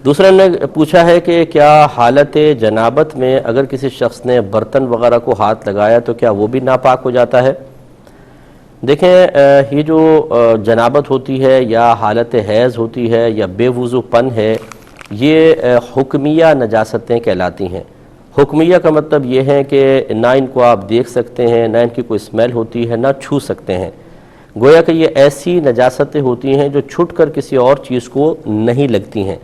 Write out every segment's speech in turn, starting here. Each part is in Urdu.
دوسرا نے پوچھا ہے کہ کیا حالت جنابت میں اگر کسی شخص نے برتن وغیرہ کو ہاتھ لگایا تو کیا وہ بھی ناپاک ہو جاتا ہے؟ دیکھیں یہ جو جنابت ہوتی ہے یا حالت حیض ہوتی ہے یا بے وضو پن ہے، یہ حکمیہ نجاستیں کہلاتی ہیں۔ حکمیہ کا مطلب یہ ہے کہ نہ ان کو آپ دیکھ سکتے ہیں، نہ ان کی کوئی اسمیل ہوتی ہے، نہ چھو سکتے ہیں۔ گویا کہ یہ ایسی نجاستیں ہوتی ہیں جو چھٹ کر کسی اور چیز کو نہیں لگتی ہیں۔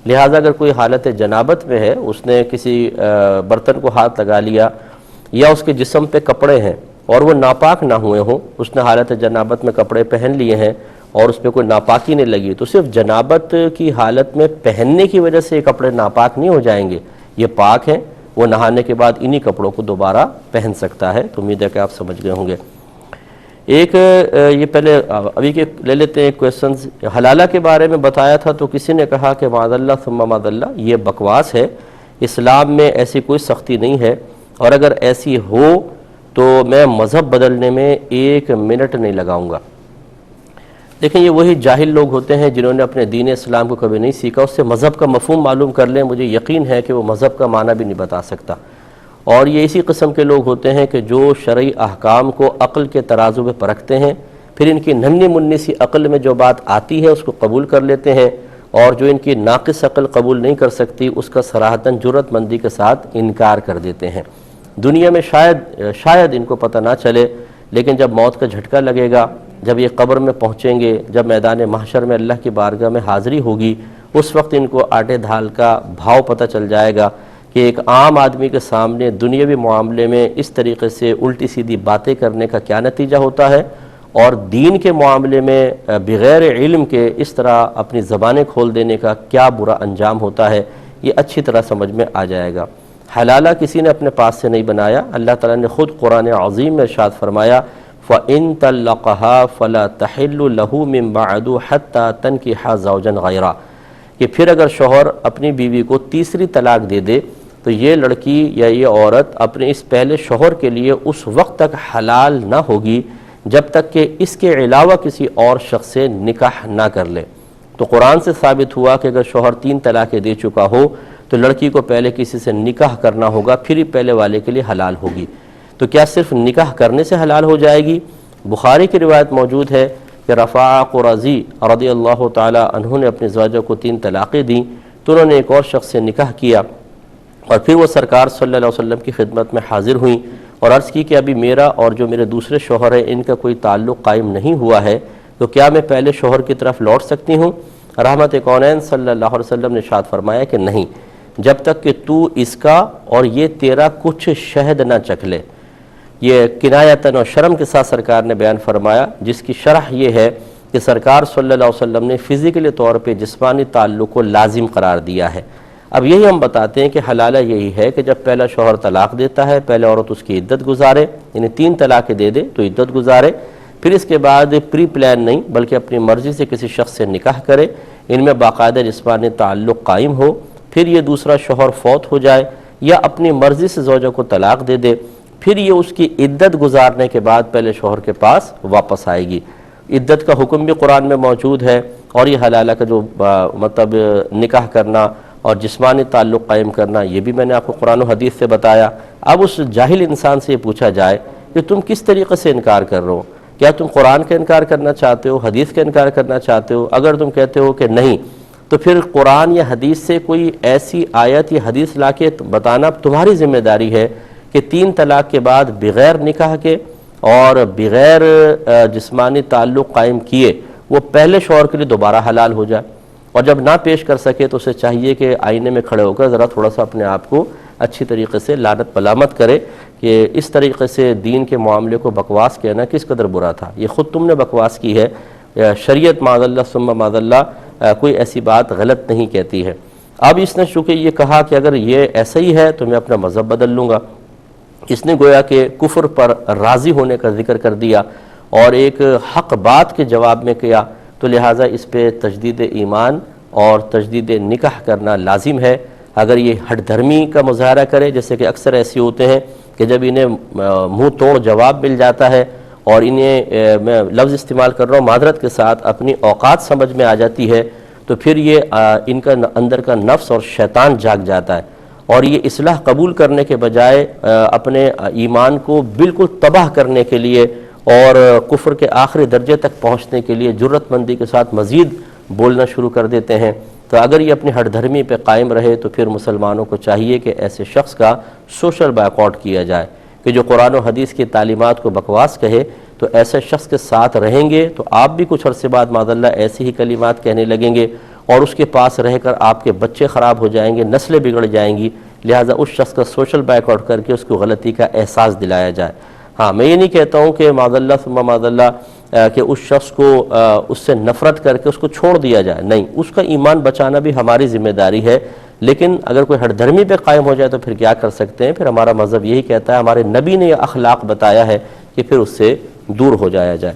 لہٰذا اگر کوئی حالت جنابت میں ہے، اس نے کسی برتن کو ہاتھ لگا لیا یا اس کے جسم پہ کپڑے ہیں اور وہ ناپاک نہ ہوئے ہوں، اس نے حالت جنابت میں کپڑے پہن لیے ہیں اور اس پہ کوئی ناپاکی نہیں لگی، تو صرف جنابت کی حالت میں پہننے کی وجہ سے یہ کپڑے ناپاک نہیں ہو جائیں گے، یہ پاک ہیں، وہ نہانے کے بعد انہی کپڑوں کو دوبارہ پہن سکتا ہے۔ تو امید ہے کہ آپ سمجھ گئے ہوں گے۔ ایک یہ پہلے ابھی کے لے لیتے ہیں کویسچنز۔ حلالہ کے بارے میں بتایا تھا تو کسی نے کہا کہ معاذ اللہ ثم معاذ اللہ، یہ بکواس ہے، اسلام میں ایسی کوئی سختی نہیں ہے، اور اگر ایسی ہو تو میں مذہب بدلنے میں 1 منٹ نہیں لگاؤں گا۔ دیکھیں یہ وہی جاہل لوگ ہوتے ہیں جنہوں نے اپنے دین اسلام کو کبھی نہیں سیکھا، اس سے مذہب کا مفہوم معلوم کر لیں، مجھے یقین ہے کہ وہ مذہب کا معنی بھی نہیں بتا سکتا۔ اور یہ اسی قسم کے لوگ ہوتے ہیں کہ جو شرعی احکام کو عقل کے ترازو میں پرکھتے ہیں، پھر ان کی ننھی منی سی عقل میں جو بات آتی ہے اس کو قبول کر لیتے ہیں، اور جو ان کی ناقص عقل قبول نہیں کر سکتی اس کا صراحتاً جرأت مندی کے ساتھ انکار کر دیتے ہیں۔ دنیا میں شاید ان کو پتہ نہ چلے، لیکن جب موت کا جھٹکا لگے گا، جب یہ قبر میں پہنچیں گے، جب میدان محشر میں اللہ کی بارگاہ میں حاضری ہوگی، اس وقت ان کو آٹے دھال کا بھاؤ پتہ چل جائے گا کہ ایک عام آدمی کے سامنے دنیاوی معاملے میں اس طریقے سے الٹی سیدھی باتیں کرنے کا کیا نتیجہ ہوتا ہے، اور دین کے معاملے میں بغیر علم کے اس طرح اپنی زبانیں کھول دینے کا کیا برا انجام ہوتا ہے، یہ اچھی طرح سمجھ میں آ جائے گا۔ حلالہ کسی نے اپنے پاس سے نہیں بنایا، اللہ تعالیٰ نے خود قرآن عظیم میں ارشاد فرمایا فَإِن طَلَّقَهَا فَلَا تَحِلُّ لَهُ مِن بَعْدُ حَتَّى تَنكِحَ زَوْجًا غَيْرَهُ، کہ پھر اگر شوہر اپنی بیوی کو تیسری طلاق دے دے تو یہ لڑکی یا یہ عورت اپنے اس پہلے شوہر کے لیے اس وقت تک حلال نہ ہوگی جب تک کہ اس کے علاوہ کسی اور شخص سے نکاح نہ کر لے۔ تو قرآن سے ثابت ہوا کہ اگر شوہر 3 طلاقیں دے چکا ہو تو لڑکی کو پہلے کسی سے نکاح کرنا ہوگا، پھر ہی پہلے والے کے لیے حلال ہوگی۔ تو کیا صرف نکاح کرنے سے حلال ہو جائے گی؟ بخاری کی روایت موجود ہے کہ رفاعہ قرظی رضی اللہ تعالی عنہ نے اپنی زوجہ کو 3 طلاقیں دیں، تو انہوں نے ایک اور شخص سے نکاح کیا، اور پھر وہ سرکار صلی اللہ علیہ وسلم کی خدمت میں حاضر ہوئیں اور عرض کی کہ ابھی میرا اور جو میرے دوسرے شوہر ہیں ان کا کوئی تعلق قائم نہیں ہوا ہے، تو کیا میں پہلے شوہر کی طرف لوٹ سکتی ہوں؟ رحمت کونین صلی اللہ علیہ وسلم نے ارشاد فرمایا کہ نہیں، جب تک کہ تو اس کا اور یہ تیرا کچھ شہد نہ چکھ لے۔ یہ کنایتاً اور شرم کے ساتھ سرکار نے بیان فرمایا، جس کی شرح یہ ہے کہ سرکار صلی اللہ علیہ وسلم نے فزیکلی طور پہ جسمانی تعلق کو لازم قرار دیا ہے۔ اب یہی ہم بتاتے ہیں کہ حلالہ یہی ہے کہ جب پہلا شوہر طلاق دیتا ہے، پہلے عورت اس کی عدت گزارے، یعنی 3 طلاقیں دے دے تو عدت گزارے، پھر اس کے بعد پری پلان نہیں بلکہ اپنی مرضی سے کسی شخص سے نکاح کرے، ان میں باقاعدہ جسمانی تعلق قائم ہو، پھر یہ دوسرا شوہر فوت ہو جائے یا اپنی مرضی سے زوجہ کو طلاق دے دے، پھر یہ اس کی عدت گزارنے کے بعد پہلے شوہر کے پاس واپس آئے گی۔ عدت کا حکم بھی قرآن میں موجود ہے، اور یہ حلالہ کا جو مطلب نکاح کرنا اور جسمانی تعلق قائم کرنا، یہ بھی میں نے آپ کو قرآن و حدیث سے بتایا۔ اب اس جاہل انسان سے یہ پوچھا جائے کہ تم کس طریقے سے انکار کر رہے ہو؟ کیا تم قرآن کا انکار کرنا چاہتے ہو، حدیث کا انکار کرنا چاہتے ہو؟ اگر تم کہتے ہو کہ نہیں، تو پھر قرآن یا حدیث سے کوئی ایسی آیت یا حدیث لا کے بتانا تمہاری ذمہ داری ہے کہ 3 طلاق کے بعد بغیر نکاح کے اور بغیر جسمانی تعلق قائم کیے وہ پہلے شوہر کے لیے دوبارہ حلال ہو جائے، اور جب نہ پیش کر سکے تو اسے چاہیے کہ آئینے میں کھڑے ہو کر ذرا تھوڑا سا اپنے آپ کو اچھی طریقے سے لعنت ملامت کرے کہ اس طریقے سے دین کے معاملے کو بکواس کہنا کس قدر برا تھا، یہ خود تم نے بکواس کی ہے، شریعت معاذ اللہ ثم معاذ اللہ کوئی ایسی بات غلط نہیں کہتی ہے۔ اب اس نے چونکہ یہ کہا کہ اگر یہ ایسا ہی ہے تو میں اپنا مذہب بدل لوں گا، اس نے گویا کہ کفر پر راضی ہونے کا ذکر کر دیا اور ایک حق بات کے جواب میں کیا، تو لہٰذا اس پہ تجدید ایمان اور تجدید نکاح کرنا لازم ہے۔ اگر یہ ہٹ دھرمی کا مظاہرہ کرے، جیسے کہ اکثر ایسے ہوتے ہیں کہ جب انہیں منہ توڑ جواب مل جاتا ہے اور انہیں میں لفظ استعمال کر رہا ہوں معذرت کے ساتھ اپنی اوقات سمجھ میں آ جاتی ہے، تو پھر یہ ان کا اندر کا نفس اور شیطان جاگ جاتا ہے، اور یہ اصلاح قبول کرنے کے بجائے اپنے ایمان کو بالکل تباہ کرنے کے لیے اور کفر کے آخری درجے تک پہنچنے کے لیے جرت مندی کے ساتھ مزید بولنا شروع کر دیتے ہیں۔ تو اگر یہ اپنی ہٹ دھرمی پہ قائم رہے تو پھر مسلمانوں کو چاہیے کہ ایسے شخص کا سوشل بائیکاٹ کیا جائے، کہ جو قرآن و حدیث کی تعلیمات کو بکواس کہے تو ایسے شخص کے ساتھ رہیں گے تو آپ بھی کچھ عرصے بعد معاذاللہ ایسی ہی کلمات کہنے لگیں گے، اور اس کے پاس رہ کر آپ کے بچے خراب ہو جائیں گے، نسلیں بگڑ جائیں گی۔ لہٰذا اس شخص کا سوشل بائیکاٹ کر کے اس کو غلطی کا احساس دلایا جائے۔ ہاں، میں یہ نہیں کہتا ہوں کہ معاذاللہ ثم معاذاللہ کہ اس شخص کو اس سے نفرت کر کے اس کو چھوڑ دیا جائے، نہیں، اس کا ایمان بچانا بھی ہماری ذمہ داری ہے، لیکن اگر کوئی ہٹ دھرمی پہ قائم ہو جائے تو پھر کیا کر سکتے ہیں؟ پھر ہمارا مذہب یہی کہتا ہے، ہمارے نبی نے یہ اخلاق بتایا ہے کہ پھر اس سے دور ہو جایا جائے۔